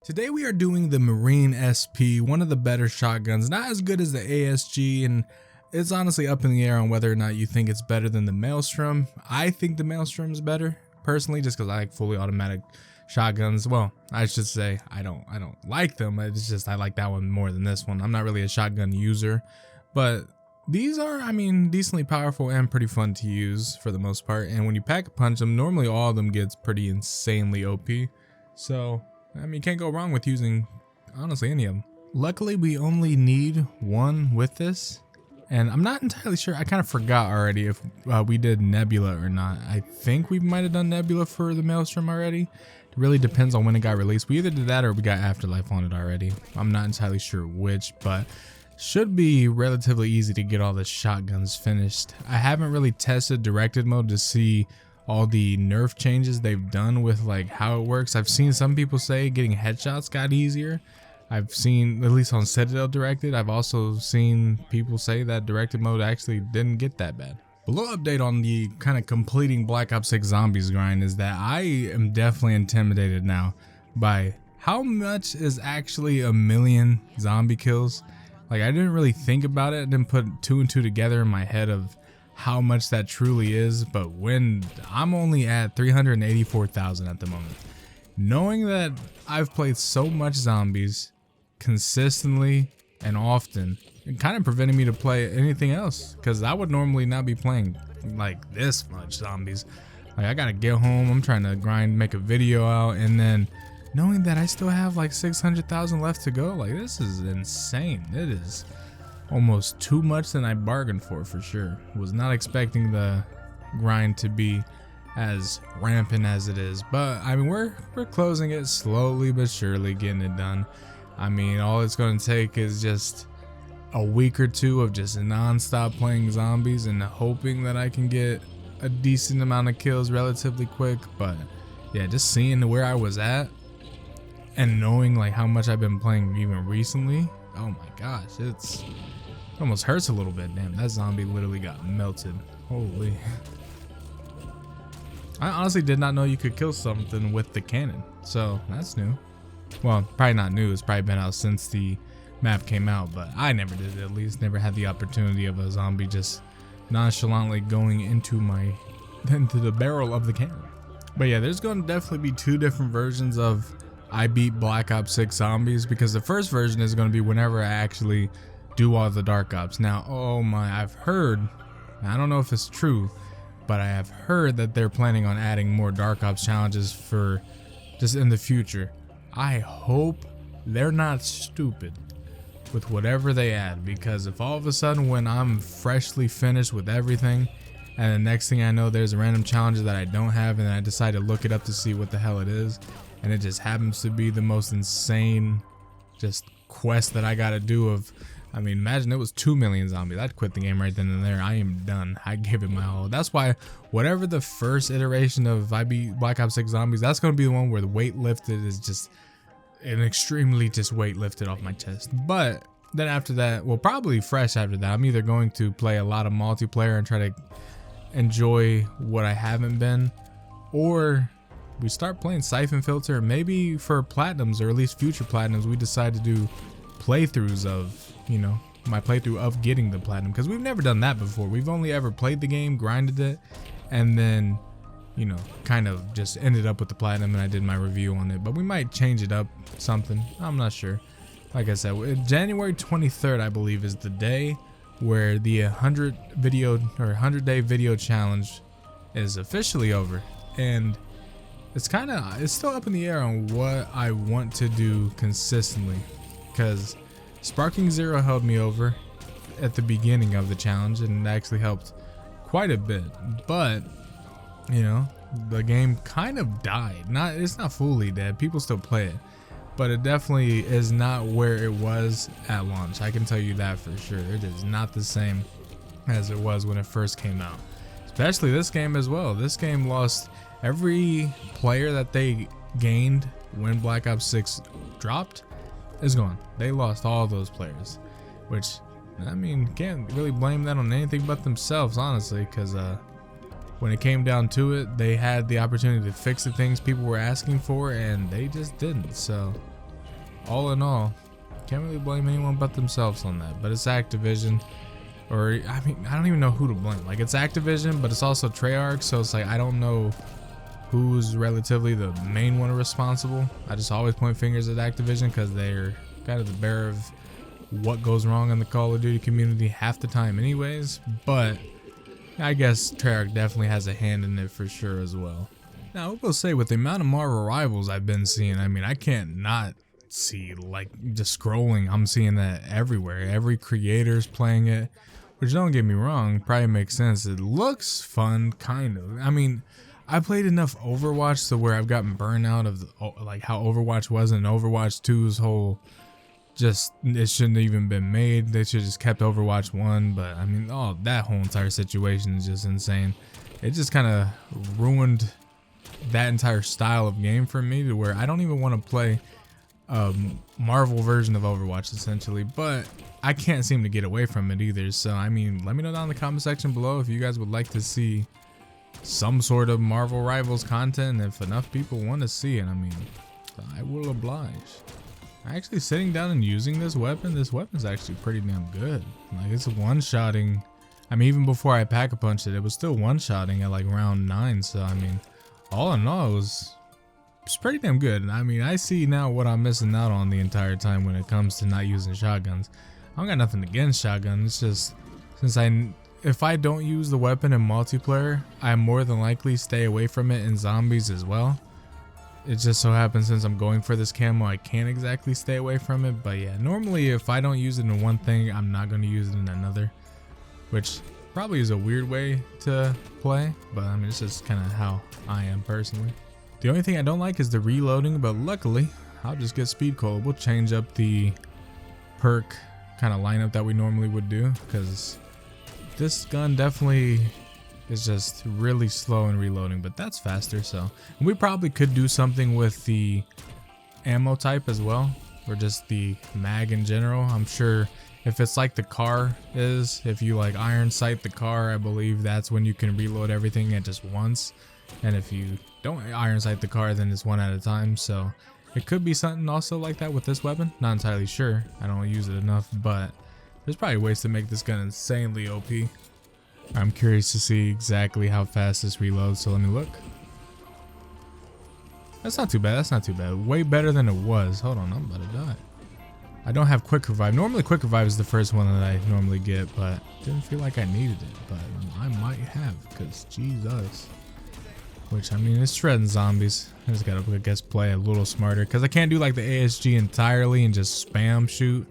Today we are doing the Marine SP, one of the better shotguns, not as good as the ASG, and it's honestly up in the air on whether or not you think it's better than the Maelstrom. I think the Maelstrom is better, personally, just because I like fully automatic shotguns. Well, I should say I don't like them, it's just I like that one more than this one. I'm not really a shotgun user, but these are, I mean, decently powerful and pretty fun to use for the most part, and when you pack a punch them, normally all of them gets pretty insanely OP, so I mean, you can't go wrong with using, honestly, any of them. Luckily, we only need one with this, and I'm not entirely sure. I kind of forgot already if we did Nebula or not. I think we might have done Nebula for the Maelstrom already. It really depends on when it got released. We either did that or we got Afterlife on it already. I'm not entirely sure which, but should be relatively easy to get all the shotguns finished. I haven't really tested directed mode to see all the nerf changes they've done with like how it works. I've seen some people say getting headshots got easier. I've seen, at least on Citadel directed, I've also seen people say that directed mode actually didn't get that bad. A little update on the kind of completing Black Ops 6 zombies grind is that I am definitely intimidated now by how much is actually a million zombie kills. Like, I didn't really think about it, I didn't put two and two together in my head of how much that truly is, but when I'm only at 384,000 at the moment, knowing that I've played so much zombies consistently and often, it kind of prevented me to play anything else, because I would normally not be playing like this much zombies. Like, I gotta get home, I'm trying to grind, make a video out, and then knowing that I still have like 600,000 left to go, like, this is insane. It is almost too much than I bargained for sure. Was not expecting the grind to be as rampant as it is, but I mean, we're closing it slowly but surely, getting it done. I mean, all it's going to take is just a week or two of just non-stop playing zombies and hoping that I can get a decent amount of kills relatively quick. But yeah, just seeing where I was at and knowing like how much I've been playing even recently, oh my gosh, it almost hurts a little bit. Damn, that zombie literally got melted. Holy. I honestly did not know you could kill something with the cannon, so that's new. Well, probably not new, it's probably been out since the map came out, but I never did it, at least. Never had the opportunity of a zombie just nonchalantly going into the barrel of the cannon. But yeah, there's going to definitely be two different versions of I beat Black Ops 6 zombies, because the first version is going to be whenever I actually do all the dark ops. Now, oh my, I've heard, I don't know if it's true, but I have heard that they're planning on adding more dark ops challenges for just in the future. I hope they're not stupid with whatever they add, because if all of a sudden when I'm freshly finished with everything and the next thing I know there's a random challenge that I don't have and then I decide to look it up to see what the hell it is, and it just happens to be the most insane just quest that I gotta do of, I mean, imagine it was 2 million zombies. I'd quit the game right then and there. I am done. I give it my all. That's why whatever the first iteration of I beat Black Ops 6 zombies, that's going to be the one where the weight lifted is just an extremely just weight lifted off my chest. But then after that, well, probably fresh after that, I'm either going to play a lot of multiplayer and try to enjoy what I haven't been, or we start playing Siphon Filter. Maybe for platinums, or at least future platinums, we decide to do playthroughs of, you know, my playthrough of getting the platinum, because we've never done that before. We've only ever played the game, grinded it, and then, you know, kind of just ended up with the platinum and I did my review on it. But we might change it up something, I'm not sure. Like I said, January 23rd, I believe, is the day where the 100 day video challenge is officially over, and it's still up in the air on what I want to do consistently, because Sparking Zero held me over at the beginning of the challenge and actually helped quite a bit, but you know, the game kind of died. It's not fully dead, people still play it, but it definitely is not where it was at launch. I can tell you that for sure. It is not the same as it was when it first came out, especially this game as well. This game lost every player that they gained when Black Ops 6 dropped is gone. They lost all those players, which, I mean, can't really blame that on anything but themselves, honestly, because when it came down to it, they had the opportunity to fix the things people were asking for and they just didn't. So all in all, can't really blame anyone but themselves on that. But it's Activision, or I mean, I don't even know who to blame. Like, it's Activision, but it's also Treyarch, so it's like I don't know who's relatively the main one responsible. I just always point fingers at Activision because they're kind of the bearer of what goes wrong in the Call of Duty community half the time anyways, but I guess Treyarch definitely has a hand in it for sure as well. Now, I will say, with the amount of Marvel Rivals I've been seeing, I mean, I can't not see, like, just scrolling, I'm seeing that everywhere. Every creator's playing it, which, don't get me wrong, probably makes sense. It looks fun, kind of. I mean, I played enough Overwatch to where I've gotten burned out of like how Overwatch was, and Overwatch 2's whole just, it shouldn't have even been made. They should have just kept Overwatch 1. But I mean, that whole entire situation is just insane. It just kind of ruined that entire style of game for me to where I don't even want to play Marvel version of Overwatch essentially, but I can't seem to get away from it either. So I mean, let me know down in the comment section below if you guys would like to see some sort of Marvel Rivals content. If enough people want to see it, I mean, I will oblige. Actually, sitting down and using this weapon's actually pretty damn good. Like, it's one-shotting. I mean, even before I pack-a-punched it, it was still one-shotting at like round 9. So I mean, all in all, it's pretty damn good. And I mean, I see now what I'm missing out on the entire time when it comes to not using shotguns. I don't got nothing against shotguns. It's just if I don't use the weapon in multiplayer, I more than likely stay away from it in zombies as well. It just so happens since I'm going for this camo, I can't exactly stay away from it. But yeah, normally if I don't use it in one thing, I'm not going to use it in another, which probably is a weird way to play, but I mean, it's just kind of how I am personally. The only thing I don't like is the reloading, but luckily I'll just get speed cola. We'll change up the perk kind of lineup that we normally would do, because this gun definitely is just really slow in reloading, but that's faster. So we probably could do something with the ammo type as well, or just the mag in general. I'm sure if it's like the car is, if you like iron sight the car, I believe that's when you can reload everything at just once. And if you don't iron sight the car, then it's one at a time. So it could be something also like that with this weapon. Not entirely sure. I don't use it enough, but there's probably ways to make this gun insanely OP. I'm curious to see exactly how fast this reloads, so let me look. That's not too bad, that's not too bad. Way better than it was. Hold on, I'm about to die. I don't have quick revive. Normally quick revive is the first one that I normally get, but didn't feel like I needed it, but I might have, because Jesus. Which, I mean, it's shredding zombies. I just gotta, I guess, play a little smarter, because I can't do like the ASG entirely and just spam shoot,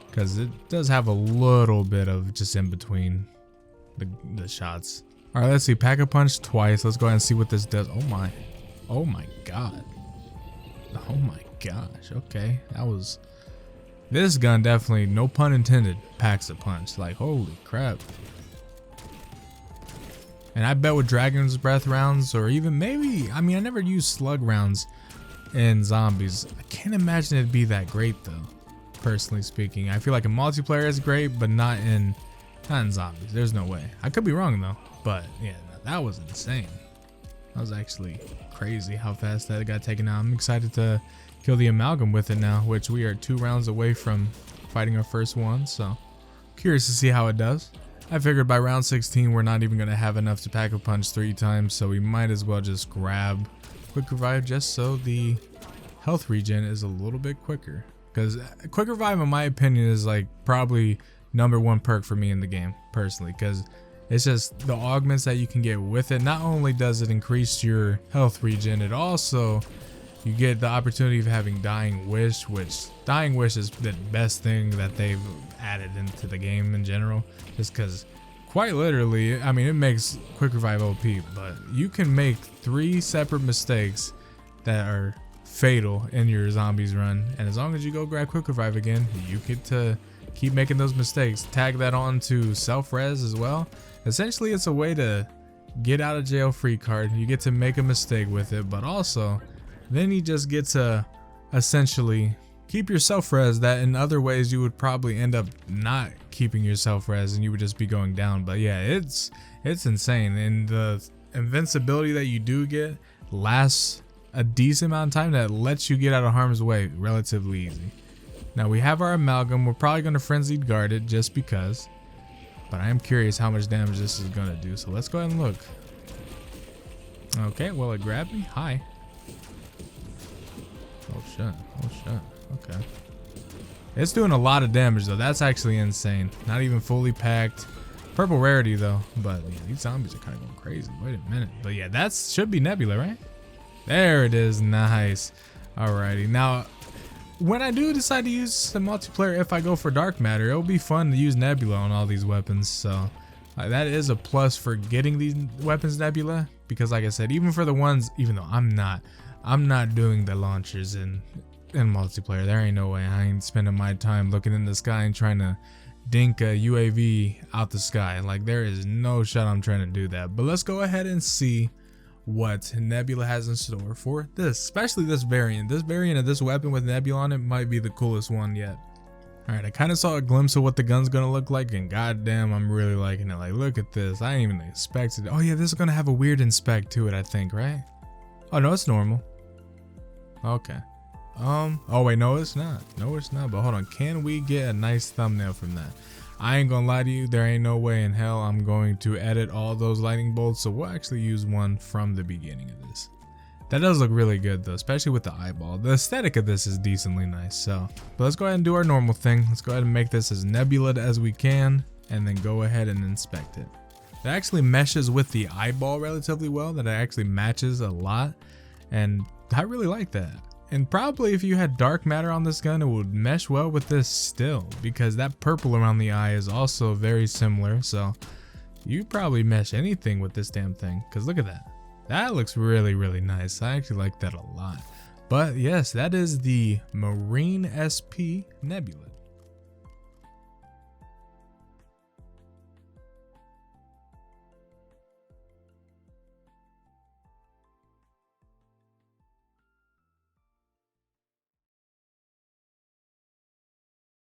because it does have a little bit of just in between the shots. All right, let's see. Pack a punch twice. Let's go ahead and see what this does. Oh my god. Oh my gosh. Okay, this gun definitely, no pun intended, packs a punch. Like, holy crap. And I bet with Dragon's Breath rounds, or even maybe, I mean, I never used slug rounds in zombies. I can't imagine it'd be that great though, personally speaking. I feel like in multiplayer is great, but not in zombies. There's no way. I could be wrong though, but yeah, that was insane. That was actually crazy how fast that got taken out. I'm excited to kill the amalgam with it now, which we are 2 rounds away from fighting our first one, so curious to see how it does. I figured by round 16 we're not even going to have enough to pack a punch 3 times, so we might as well just grab quick revive just so the health regen is a little bit quicker, because quick revive in my opinion is like probably #1 perk for me in the game personally, because it's just the augments that you can get with it. Not only does it increase your health regen, it also, you get the opportunity of having Dying Wish, which Dying Wish is the best thing that they've added into the game in general, just because quite literally, I mean, it makes quick revive OP, but you can make 3 separate mistakes that are fatal in your zombies run, and as long as you go grab quick revive again, you get to keep making those mistakes. Tag that on to self-res as well. Essentially, it's a way to get out of jail free card. You get to make a mistake with it, but also then you just get to essentially keep your self-res that in other ways you would probably end up not keeping your self-res and you would just be going down. But yeah, it's insane, and the invincibility that you do get lasts a decent amount of time that lets you get out of harm's way relatively easy. Now we have our amalgam. We're probably going to frenzied guard it just because, but I am curious how much damage this is going to do. So let's go ahead and look. Okay, well, it grabbed me. Hi. Oh shit. Oh shit. Okay. It's doing a lot of damage though. That's actually insane. Not even fully packed. Purple rarity though. But yeah, these zombies are kind of going crazy. Wait a minute. But yeah, that should be Nebula, right? There it is. Nice. Alrighty. Now, when I do decide to use the multiplayer, if I go for dark matter, it'll be fun to use Nebula on all these weapons. So that is a plus for getting these weapons Nebula. Because like I said, even for the ones, even though I'm not doing the launchers in multiplayer. There ain't no way. I ain't spending my time looking in the sky and trying to dink a UAV out the sky. Like, there is no shot I'm trying to do that. But let's go ahead and see what Nebula has in store for this, especially this variant. This variant of this weapon with Nebula on it might be the coolest one yet. Alright, I kind of saw a glimpse of what the gun's gonna look like, and goddamn, I'm really liking it. Like, look at this. I didn't even expect it. Oh yeah, this is gonna have a weird inspect to it, I think, right? Oh no, it's normal. Okay. Oh wait, no it's not. No it's not, but hold on. Can we get a nice thumbnail from that? I ain't gonna lie to you, there ain't no way in hell I'm going to edit all those lightning bolts, so we'll actually use one from the beginning of this. That does look really good though, especially with the eyeball. The aesthetic of this is decently nice, so. But let's go ahead and do our normal thing. Let's go ahead and make this as nebula as we can, and then go ahead and inspect it. It actually meshes with the eyeball relatively well, that it actually matches a lot, and I really like that. And probably if you had dark matter on this gun, it would mesh well with this still, because that purple around the eye is also very similar. So you probably mesh anything with this damn thing, because look at that. That looks really, really nice. I actually like that a lot. But yes, that is the Marine SP Nebula.